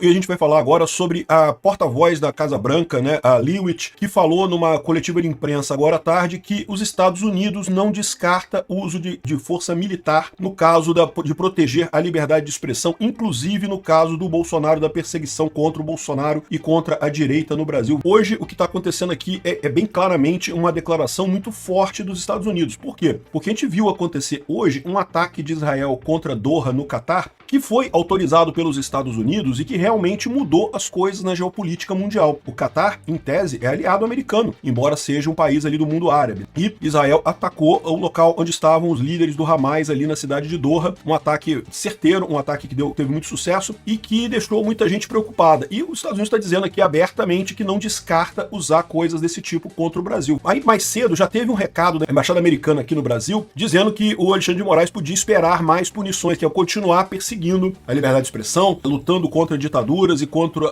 E a gente vai falar agora sobre a porta-voz da Casa Branca, né, a Leavitt, que falou numa coletiva de imprensa agora à tarde que os Estados Unidos não descarta o uso de força militar no caso de proteger a liberdade de expressão, inclusive no caso do Bolsonaro, da perseguição contra o Bolsonaro e contra a direita no Brasil. Hoje, o que está acontecendo aqui é bem claramente uma declaração muito forte dos Estados Unidos. Por quê? Porque a gente viu acontecer hoje um ataque de Israel contra Doha, no Catar, que foi autorizado pelos Estados Unidos e que realmente mudou as coisas na geopolítica mundial. O Catar, em tese, é aliado americano, embora seja um país ali do mundo árabe. E Israel atacou o local onde estavam os líderes do Hamas ali na cidade de Doha, um ataque certeiro, um ataque que teve muito sucesso e que deixou muita gente preocupada. E os Estados Unidos está dizendo aqui abertamente que não descarta usar coisas desse tipo contra o Brasil. Aí, mais cedo, já teve um recado da Embaixada Americana aqui no Brasil, dizendo que o Alexandre de Moraes podia esperar mais punições, que é continuar perseguindo a liberdade de expressão, lutando contra ditaduras e contra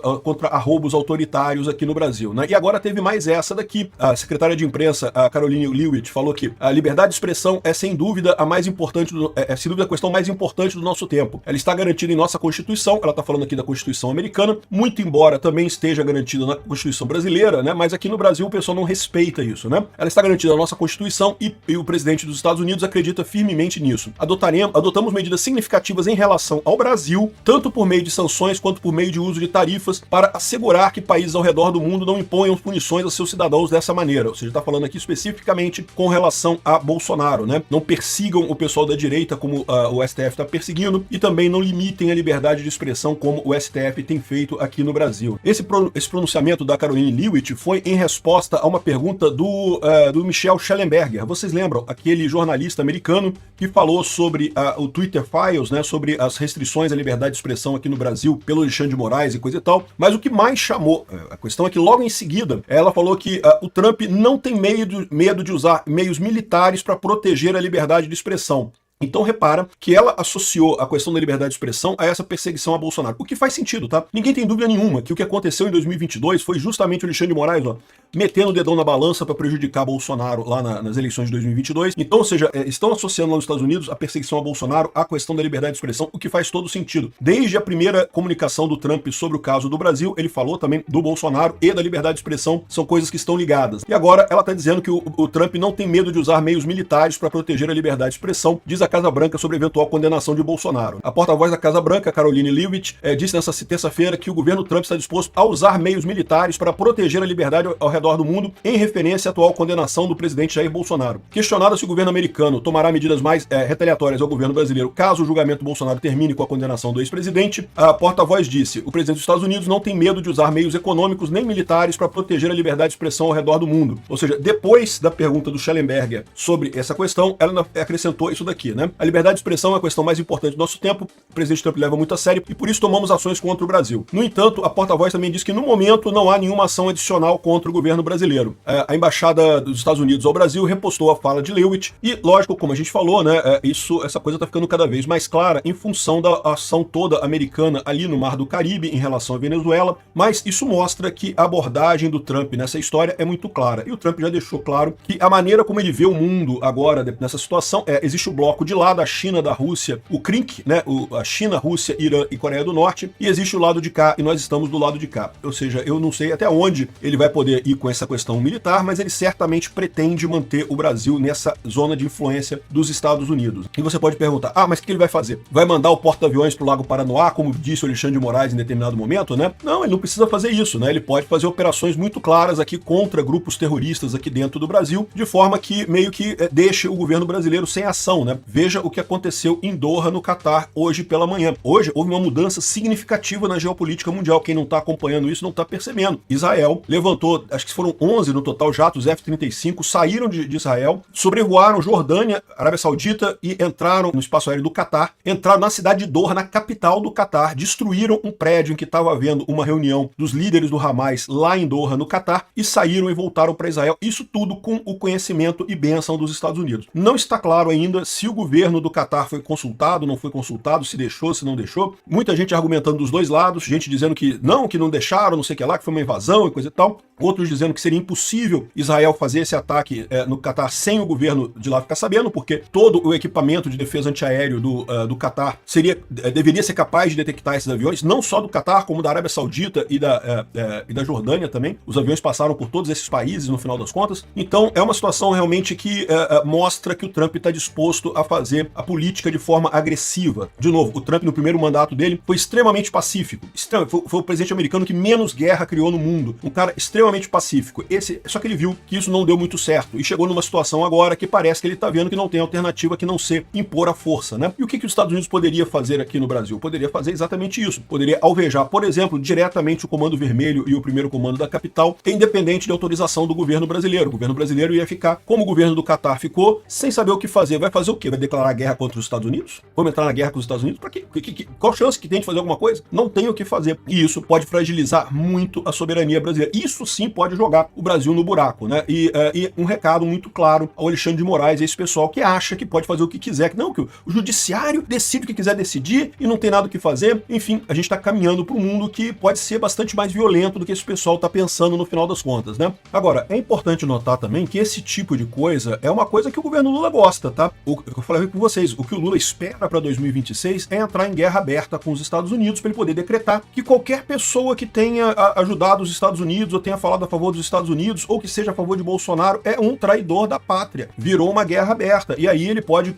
arroubos autoritários aqui no Brasil, né? E agora teve mais essa daqui. A secretária de imprensa, a Karoline Leavitt, falou que a liberdade de expressão é sem dúvida a mais importante, sem dúvida a questão mais importante do nosso tempo. Ela está garantida em nossa Constituição, ela está falando aqui da Constituição americana, muito embora também esteja garantida na Constituição brasileira, né? Mas aqui no Brasil o pessoal não respeita isso, né? Ela está garantida na nossa Constituição e o presidente dos Estados Unidos acredita firmemente nisso. Adotamos medidas significativas em relação ao Brasil, tanto por meio de sanções quanto por meio de uso de tarifas, para assegurar que países ao redor do mundo não imponham punições a seus cidadãos dessa maneira. Ou seja, está falando aqui especificamente com relação a Bolsonaro, né? Não persigam o pessoal da direita como o STF está perseguindo e também não limitem a liberdade de expressão como o STF tem feito aqui no Brasil. Esse pronunciamento da Karoline Leavitt foi em resposta a uma pergunta do Michel Schellenberger. Vocês lembram? Aquele jornalista americano que falou sobre o Twitter Files, né? Sobre as restrições à liberdade de expressão aqui no Brasil pelo Alexandre de Moraes e coisa e tal. Mas o que mais chamou a questão é que logo em seguida ela falou que o Trump não tem medo de usar meios militares para proteger a liberdade de expressão. Então repara que ela associou a questão da liberdade de expressão a essa perseguição a Bolsonaro. O que faz sentido, tá? Ninguém tem dúvida nenhuma que o que aconteceu em 2022 foi justamente o Alexandre de Moraes, metendo o dedão na balança para prejudicar Bolsonaro lá nas eleições de 2022. Então, ou seja, estão associando lá nos Estados Unidos a perseguição a Bolsonaro à questão da liberdade de expressão, o que faz todo sentido. Desde a primeira comunicação do Trump sobre o caso do Brasil, ele falou também do Bolsonaro e da liberdade de expressão, são coisas que estão ligadas. E agora ela está dizendo que o Trump não tem medo de usar meios militares para proteger a liberdade de expressão, diz a Casa Branca sobre a eventual condenação de Bolsonaro. A porta-voz da Casa Branca, Karoline Leavitt, disse nessa terça-feira que o governo Trump está disposto a usar meios militares para proteger a liberdade ao redor do mundo, em referência à atual condenação do presidente Jair Bolsonaro. Questionado se o governo americano tomará medidas mais retaliatórias ao governo brasileiro caso o julgamento do Bolsonaro termine com a condenação do ex-presidente, a porta-voz disse: o presidente dos Estados Unidos não tem medo de usar meios econômicos nem militares para proteger a liberdade de expressão ao redor do mundo. Ou seja, depois da pergunta do Schellenberger sobre essa questão, ela acrescentou isso daqui, né? A liberdade de expressão é a questão mais importante do nosso tempo, o presidente Trump leva muito a sério e por isso tomamos ações contra o Brasil. No entanto, a porta-voz também disse que no momento não há nenhuma ação adicional contra o governo brasileiro. A embaixada dos Estados Unidos ao Brasil repostou a fala de Leavitt e, lógico, como a gente falou, né, essa coisa está ficando cada vez mais clara em função da ação toda americana ali no Mar do Caribe em relação à Venezuela, mas isso mostra que a abordagem do Trump nessa história é muito clara. E o Trump já deixou claro que a maneira como ele vê o mundo agora nessa situação existe o bloco de lá da China, da Rússia, o CRINC, né, a China, Rússia, Irã e Coreia do Norte, e existe o lado de cá e nós estamos do lado de cá. Ou seja, eu não sei até onde ele vai poder ir com essa questão militar, mas ele certamente pretende manter o Brasil nessa zona de influência dos Estados Unidos. E você pode perguntar, mas o que ele vai fazer? Vai mandar o porta-aviões para o Lago Paranoá, como disse o Alexandre de Moraes em determinado momento, né? Não, ele não precisa fazer isso, né? Ele pode fazer operações muito claras aqui contra grupos terroristas aqui dentro do Brasil, de forma que meio que deixe o governo brasileiro sem ação, né? Veja o que aconteceu em Doha, no Catar, hoje pela manhã. Hoje houve uma mudança significativa na geopolítica mundial. Quem não está acompanhando isso não está percebendo. Israel levantou, acho que foram 11 no total jatos F-35, saíram de Israel, sobrevoaram Jordânia, Arábia Saudita e entraram no espaço aéreo do Catar, entraram na cidade de Doha, na capital do Catar, destruíram um prédio em que estava havendo uma reunião dos líderes do Hamas lá em Doha, no Catar, e saíram e voltaram para Israel. Isso tudo com o conhecimento e bênção dos Estados Unidos. Não está claro ainda se o governo do Catar foi consultado, não foi consultado, se deixou, se não deixou. Muita gente argumentando dos dois lados, gente dizendo que não deixaram, não sei o que lá, que foi uma invasão e coisa e tal. Outros dizendo que seria impossível Israel fazer esse ataque no Catar sem o governo de lá ficar sabendo, porque todo o equipamento de defesa antiaéreo do Catar deveria ser capaz de detectar esses aviões, não só do Catar, como da Arábia Saudita e da Jordânia também. Os aviões passaram por todos esses países no final das contas. Então é uma situação realmente que mostra que o Trump está disposto a fazer a política de forma agressiva. De novo, o Trump no primeiro mandato dele foi extremamente pacífico. Foi o presidente americano que menos guerra criou no mundo. Um cara extremamente pacífico. Só que ele viu que isso não deu muito certo e chegou numa situação agora que parece que ele está vendo que não tem alternativa que não ser impor a força, né? E o que os Estados Unidos poderia fazer aqui no Brasil? Poderia fazer exatamente isso. Poderia alvejar, por exemplo, diretamente o Comando Vermelho e o primeiro comando da capital, independente de autorização do governo brasileiro. O governo brasileiro ia ficar, como o governo do Catar ficou, sem saber o que fazer. Vai fazer o quê? Vai declarar guerra contra os Estados Unidos? Vamos entrar na guerra com os Estados Unidos? Para quê? Qual chance que tem de fazer alguma coisa? Não tem o que fazer. E isso pode fragilizar muito a soberania brasileira. Isso sim pode jogar o Brasil no buraco, né? E um recado muito claro ao Alexandre de Moraes e esse pessoal que acha que pode fazer o que quiser, que o judiciário decide o que quiser decidir e não tem nada o que fazer. Enfim, a gente está caminhando para um mundo que pode ser bastante mais violento do que esse pessoal está pensando no final das contas, né? Agora, é importante notar também que esse tipo de coisa é uma coisa que o governo Lula gosta, tá? Eu falei com vocês, o que o Lula espera para 2026 é entrar em guerra aberta com os Estados Unidos para ele poder decretar que qualquer pessoa que tenha ajudado os Estados Unidos ou tenha falado a favor dos Estados Unidos ou que seja a favor de Bolsonaro é um traidor da pátria. Virou uma guerra aberta. E aí ele pode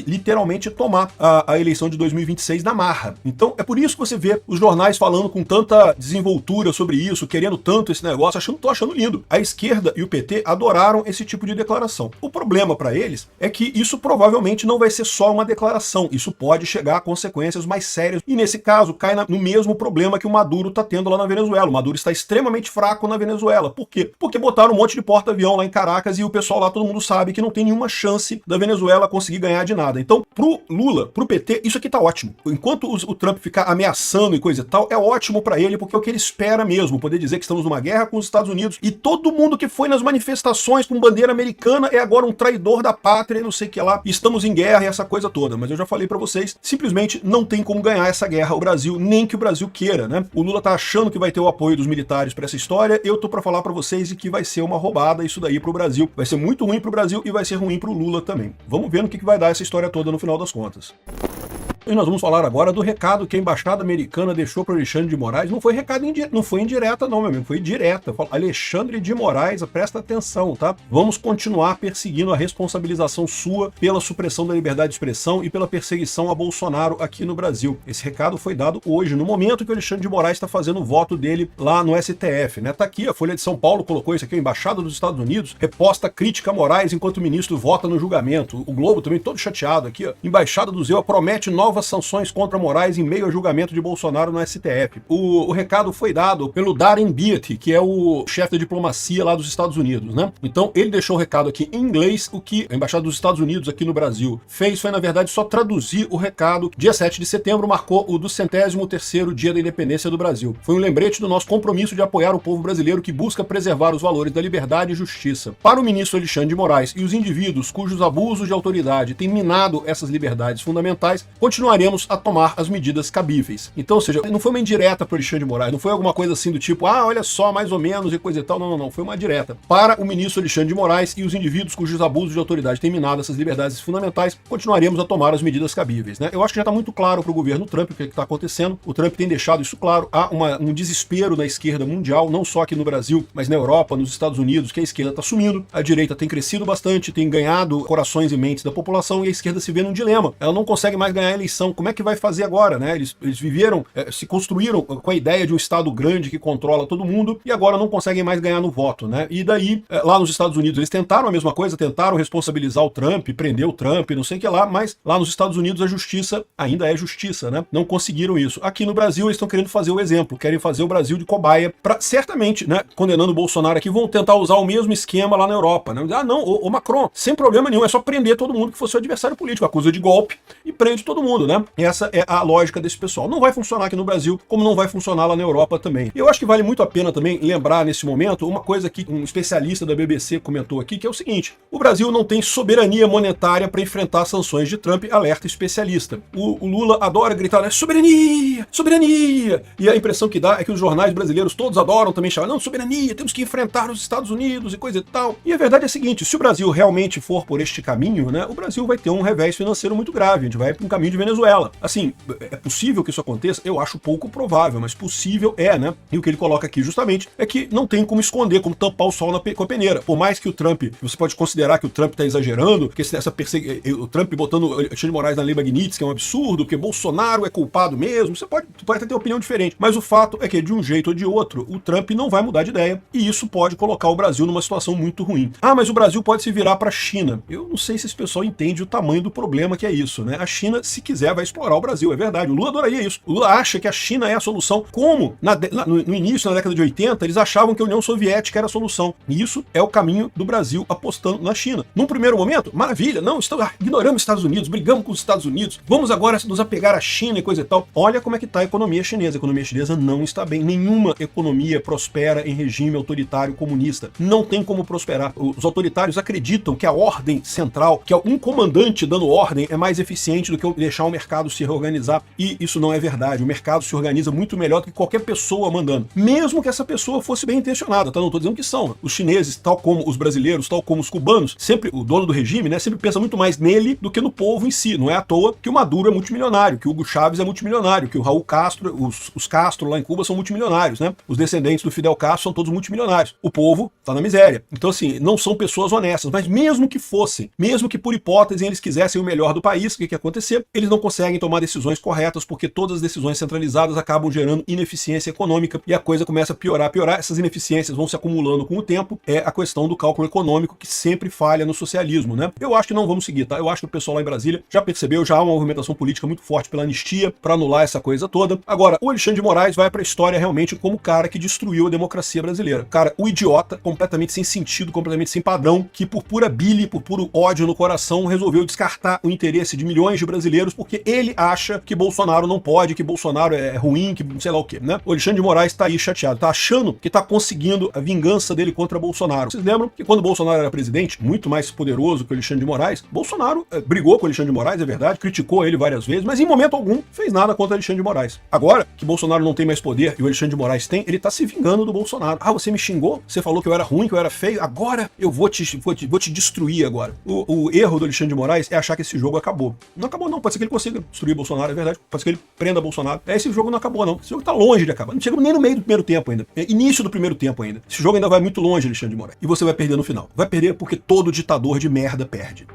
literalmente tomar a eleição de 2026 na marra. Então é por isso que você vê os jornais falando com tanta desenvoltura sobre isso, querendo tanto esse negócio, tô achando lindo. A esquerda e o PT adoraram esse tipo de declaração. O problema para eles é que isso provavelmente não vai ser só uma declaração. Isso pode chegar a consequências mais sérias. E nesse caso cai no mesmo problema que o Maduro está tendo lá na Venezuela. O Maduro está extremamente fraco na Venezuela. Por quê? Porque botaram um monte de porta-avião lá em Caracas e o pessoal lá, todo mundo sabe que não tem nenhuma chance da Venezuela conseguir ganhar de nada. Então, pro Lula, pro PT, isso aqui tá ótimo. Enquanto o Trump ficar ameaçando e coisa e tal, é ótimo para ele, porque é o que ele espera mesmo, poder dizer que estamos numa guerra com os Estados Unidos e todo mundo que foi nas manifestações com bandeira americana é agora um traidor da pátria e não sei o que lá, estamos em guerra e essa coisa toda. Mas eu já falei para vocês, simplesmente não tem como ganhar essa guerra o Brasil, nem que o Brasil queira, né? O Lula tá achando que vai ter o apoio dos militares para essa história, eu tô para falar para vocês que vai ser uma roubada isso daí pro Brasil. Vai ser muito ruim pro Brasil e vai ser ruim pro Lula também. Vamos ver no que vai dar essa história toda no final das contas. E nós vamos falar agora do recado que a embaixada americana deixou para o Alexandre de Moraes. Não foi recado não foi indireta não, meu amigo, foi direta. Alexandre de Moraes, presta atenção, tá? Vamos continuar perseguindo a responsabilização sua pela supressão da liberdade de expressão e pela perseguição a Bolsonaro aqui no Brasil. Esse recado foi dado hoje, no momento que o Alexandre de Moraes está fazendo o voto dele lá no STF, né? Tá aqui, a Folha de São Paulo colocou isso aqui, a embaixada dos Estados Unidos reposta crítica a Moraes enquanto o ministro vota no julgamento. O Globo também todo chateado aqui, ó. Embaixada do Zeu promete novas sanções contra Moraes em meio ao julgamento de Bolsonaro no STF. O recado foi dado pelo Darren Beatty, que é o chefe da diplomacia lá dos Estados Unidos, né? Então ele deixou o recado aqui em inglês. O que a embaixada dos Estados Unidos aqui no Brasil fez foi, na verdade, só traduzir o recado. Dia 7 de setembro marcou o 203º dia da independência do Brasil. Foi um lembrete do nosso compromisso de apoiar o povo brasileiro que busca preservar os valores da liberdade e justiça. Para o ministro Alexandre de Moraes e os indivíduos cujos abusos de autoridade têm minado essas liberdades fundamentais, continuaremos a tomar as medidas cabíveis. Então, ou seja, não foi uma indireta para o Alexandre de Moraes, não foi alguma coisa assim do tipo, olha só, mais ou menos e coisa e tal. Não, foi uma direta. Para o ministro Alexandre de Moraes e os indivíduos cujos abusos de autoridade têm minado essas liberdades fundamentais, continuaremos a tomar as medidas cabíveis, né? Eu acho que já está muito claro para o governo Trump o que está acontecendo. O Trump tem deixado isso claro. Há um desespero na esquerda mundial, não só aqui no Brasil, mas na Europa, nos Estados Unidos, que a esquerda está sumindo. A direita tem crescido bastante, tem ganhado corações e mentes da população e a esquerda se vê num dilema. Ela não consegue mais ganhar a eleição. Como é que vai fazer agora, né? Eles viveram, se construíram com a ideia de um Estado grande que controla todo mundo e agora não conseguem mais ganhar no voto, né? E daí, lá nos Estados Unidos, eles tentaram a mesma coisa, tentaram responsabilizar o Trump, prender o Trump, não sei o que lá, mas lá nos Estados Unidos a justiça ainda é justiça, né? Não conseguiram isso. Aqui no Brasil eles estão querendo fazer o exemplo, querem fazer o Brasil de cobaia para, certamente, né, condenando o Bolsonaro aqui, vão tentar usar o mesmo esquema lá na Europa, né? Não, o Macron, sem problema nenhum, é só prender todo mundo que for seu adversário político, acusa de golpe e prende todo mundo. mundo, né? Essa é a lógica desse pessoal. Não vai funcionar aqui no Brasil, como não vai funcionar lá na Europa também. Eu acho que vale muito a pena também lembrar nesse momento uma coisa que um especialista da BBC comentou aqui, que é o seguinte: o Brasil não tem soberania monetária para enfrentar sanções de Trump, alerta especialista. O Lula adora gritar, né? Soberania! Soberania! E a impressão que dá é que os jornais brasileiros todos adoram também chamar, não, soberania, temos que enfrentar os Estados Unidos e coisa e tal. E a verdade é a seguinte: se o Brasil realmente for por este caminho, né, o Brasil vai ter um revés financeiro muito grave, a gente vai para um caminho de Venezuela. Assim, é possível que isso aconteça? Eu acho pouco provável, mas possível é, né? E o que ele coloca aqui justamente é que não tem como esconder, como tampar o sol com a peneira. Por mais que o Trump, você pode considerar que o Trump está exagerando, que o Trump botando o Alexandre de Moraes na lei Magnitsky é um absurdo, que Bolsonaro é culpado mesmo, você pode até ter opinião diferente, mas o fato é que de um jeito ou de outro, o Trump não vai mudar de ideia, e isso pode colocar o Brasil numa situação muito ruim. Ah, mas o Brasil pode se virar para a China. Eu não sei se esse pessoal entende o tamanho do problema que é isso, né? A China, se quiser, vai explorar o Brasil, é verdade. O Lula adoraria isso. O Lula acha que a China é a solução, como no início, na década de 80, eles achavam que a União Soviética era a solução. E isso é o caminho do Brasil apostando na China. Num primeiro momento, maravilha, não, ignoramos os Estados Unidos, brigamos com os Estados Unidos, vamos agora nos apegar à China e coisa e tal. Olha como é que está a economia chinesa. A economia chinesa não está bem. Nenhuma economia prospera em regime autoritário comunista. Não tem como prosperar. Os autoritários acreditam que a ordem central, que um comandante dando ordem é mais eficiente do que deixar o mercado se reorganizar. E isso não é verdade. O mercado se organiza muito melhor do que qualquer pessoa mandando. Mesmo que essa pessoa fosse bem intencionada, tá? Não estou dizendo que são. Os chineses, tal como os brasileiros, tal como os cubanos, sempre o dono do regime, né, sempre pensa muito mais nele do que no povo em si. Não é à toa que o Maduro é multimilionário, que o Hugo Chávez é multimilionário, que o Raul Castro, os Castro lá em Cuba são multimilionários, né? Os descendentes do Fidel Castro são todos multimilionários. O povo tá na miséria. Então, assim, não são pessoas honestas, mas mesmo que fossem, mesmo que por hipótese eles quisessem o melhor do país, o que ia acontecer? Eles não conseguem tomar decisões corretas, porque todas as decisões centralizadas acabam gerando ineficiência econômica e a coisa começa a piorar. Essas ineficiências vão se acumulando com o tempo. É a questão do cálculo econômico que sempre falha no socialismo, né? Eu acho que não vamos seguir, tá? Eu acho que o pessoal lá em Brasília já percebeu, já há uma movimentação política muito forte pela anistia para anular essa coisa toda. Agora, o Alexandre de Moraes vai para a história realmente como o cara que destruiu a democracia brasileira. Cara, o idiota, completamente sem sentido, completamente sem padrão, que por pura bile, por puro ódio no coração, resolveu descartar o interesse de milhões de brasileiros porque ele acha que Bolsonaro não pode, que Bolsonaro é ruim, que sei lá o quê, né? O Alexandre de Moraes tá aí chateado, tá achando que tá conseguindo a vingança dele contra Bolsonaro. Vocês lembram que quando Bolsonaro era presidente, muito mais poderoso que o Alexandre de Moraes, Bolsonaro brigou com o Alexandre de Moraes, é verdade, criticou ele várias vezes, mas em momento algum fez nada contra o Alexandre de Moraes. Agora que Bolsonaro não tem mais poder e o Alexandre de Moraes tem, ele tá se vingando do Bolsonaro. Ah, você me xingou? Você falou que eu era ruim, que eu era feio? Agora eu vou te destruir agora. O erro do Alexandre de Moraes é achar que esse jogo acabou. Não acabou não, pode ser que ele consiga destruir Bolsonaro, é verdade, pode ser que ele prenda Bolsonaro. Esse jogo não acabou não, esse jogo tá longe de acabar. Não chegamos nem no meio do primeiro tempo ainda. É início do primeiro tempo ainda. Esse jogo ainda vai muito longe, Alexandre de Moraes. E você vai perder no final. Vai perder porque todo ditador de merda perde.